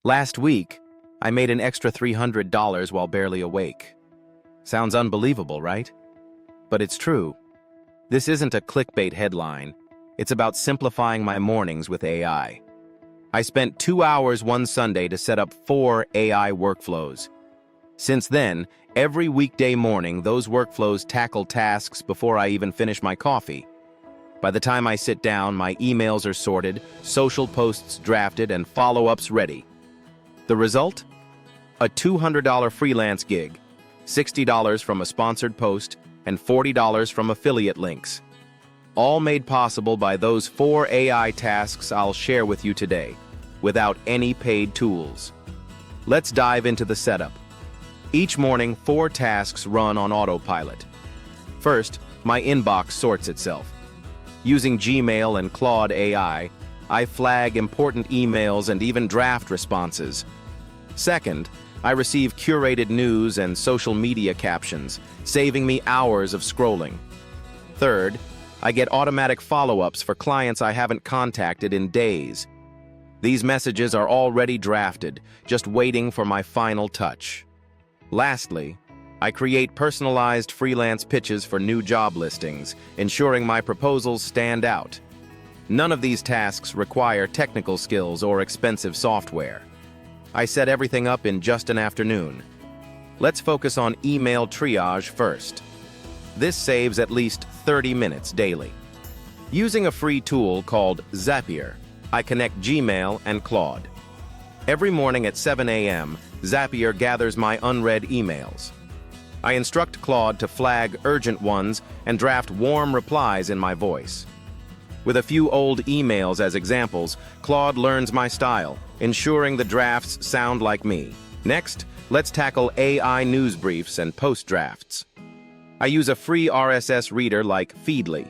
Last week, I made an extra $300 while barely awake. Sounds unbelievable, right? But it's true. This isn't a clickbait headline. It's about simplifying my mornings with AI. I spent 2 hours one Sunday to set up 4 AI workflows. Since then, every weekday morning, those workflows tackle tasks before I even finish my coffee. By the time I sit down, my emails are sorted, social posts drafted, and follow-ups ready. The result? A $200 freelance gig, $60 from a sponsored post, and $40 from affiliate links. All made possible by those 4 AI tasks I'll share with you today, without any paid tools. Let's dive into the setup. Each morning, 4 tasks run on autopilot. First, my inbox sorts itself. Using Gmail and Claude AI, I flag important emails and even draft responses. Second, I receive curated news and social media captions, saving me hours of scrolling. Third, I get automatic follow-ups for clients I haven't contacted in days. These messages are already drafted, just waiting for my final touch. Lastly, I create personalized freelance pitches for new job listings, ensuring my proposals stand out. None of these tasks require technical skills or expensive software. I set everything up in just an afternoon. Let's focus on email triage first. This saves at least 30 minutes daily. Using a free tool called Zapier, I connect Gmail and Claude. Every morning at 7 a.m., Zapier gathers my unread emails. I instruct Claude to flag urgent ones and draft warm replies in my voice. With a few old emails as examples, Claude learns my style, ensuring the drafts sound like me. Next, let's tackle AI news briefs and post drafts. I use a free RSS reader like Feedly.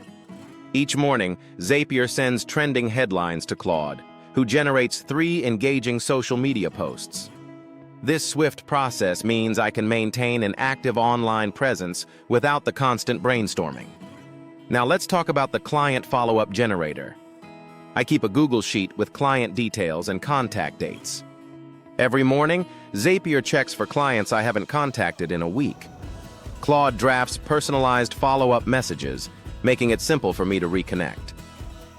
Each morning, Zapier sends trending headlines to Claude, who generates 3 engaging social media posts. This swift process means I can maintain an active online presence without the constant brainstorming. Now let's talk about the client follow-up generator. I keep a Google Sheet with client details and contact dates. Every morning, Zapier checks for clients I haven't contacted in a week. Claude drafts personalized follow-up messages, making it simple for me to reconnect.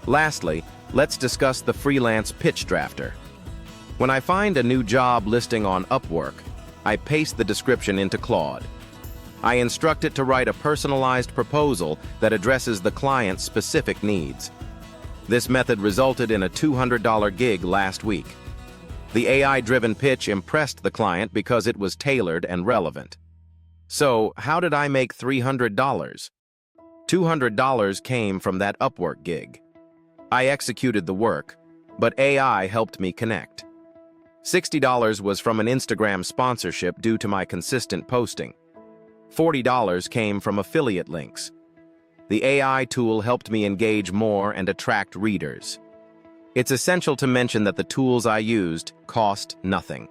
Lastly, let's discuss the freelance pitch drafter. When I find a new job listing on Upwork, I paste the description into Claude. I instruct it to write a personalized proposal that addresses the client's specific needs. This method resulted in a $200 gig last week. The AI-driven pitch impressed the client because it was tailored and relevant. So, how did I make $300? $200 came from that Upwork gig. I executed the work, but AI helped me connect. $60 was from an Instagram sponsorship due to my consistent posting. $40 came from affiliate links. The AI tool helped me engage more and attract readers. It's essential to mention that the tools I used cost nothing.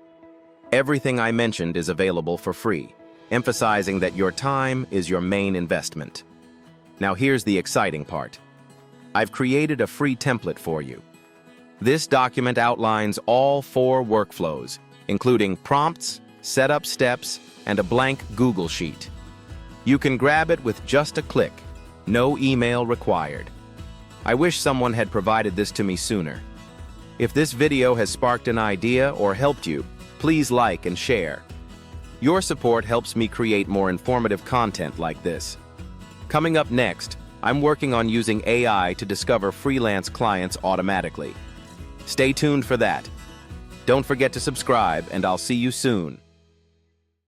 Everything I mentioned is available for free, emphasizing that your time is your main investment. Now here's the exciting part. I've created a free template for you. This document outlines all 4 workflows, including prompts, setup steps, and a blank Google Sheet. You can grab it with just a click, no email required. I wish someone had provided this to me sooner. If this video has sparked an idea or helped you, please like and share. Your support helps me create more informative content like this. Coming up next, I'm working on using AI to discover freelance clients automatically. Stay tuned for that. Don't forget to subscribe, and I'll see you soon.